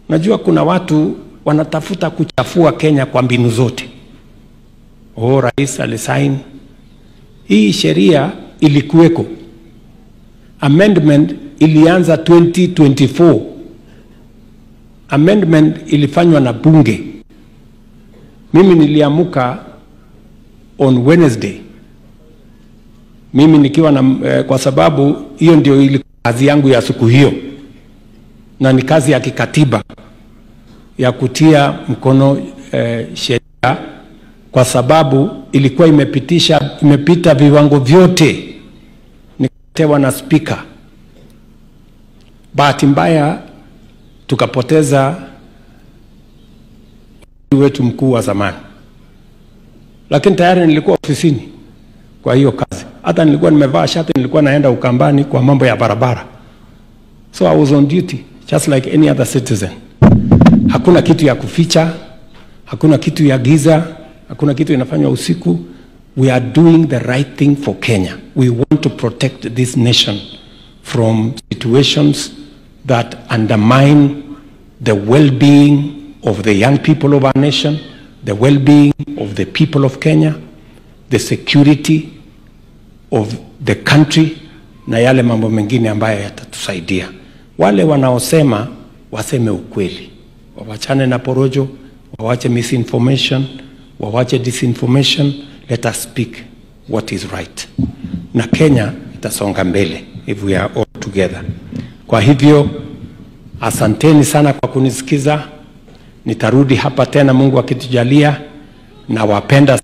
Najua kuna watu wanatafuta kuchafua Kenya kwa mbinu zote. Rais alisign. Hii sheria ilikuweko. Amendment ilianza 2024. Amendment ilifanywa na bunge. Mimi niliamuka on Wednesday. Mimi nikiwa na kwa sababu hiyo ndio ilikuwa kazi yangu ya siku hiyo. Na ni kazi ya kikatiba ya kutia mkono sheria, kwa sababu ilikuwa imepita viwango vyote. Nikatewa na speaker. Bahati mbaya tukapoteza wetu mkuu wa zamani, lakini tayari nilikuwa ofisini kwa hiyo kazi. Hata nilikuwa nimevaa shati, nilikuwa naenda Ukambani kwa mambo ya barabara. So I was on duty just like any other citizen. Hakuna kitu ya kuficha, hakuna kitu ya giza, hakuna kitu inafanywa usiku. We are doing the right thing for Kenya. We want to protect this nation from situations that undermine the well-being of the young people of our nation, the well-being of the people of Kenya, the security of the country, na yale mambo mengine ambayo yatatusaidia. Wale wanaosema waseme ukweli. Wawachane na porojo, wawache misinformation, wawache disinformation. Let us speak what is right. Na Kenya itasonga mbele if we are all together. Kwa hivyo, asanteni sana kwa kunisikiza. Nitarudi hapa tena Mungu akitujalia, na wapenda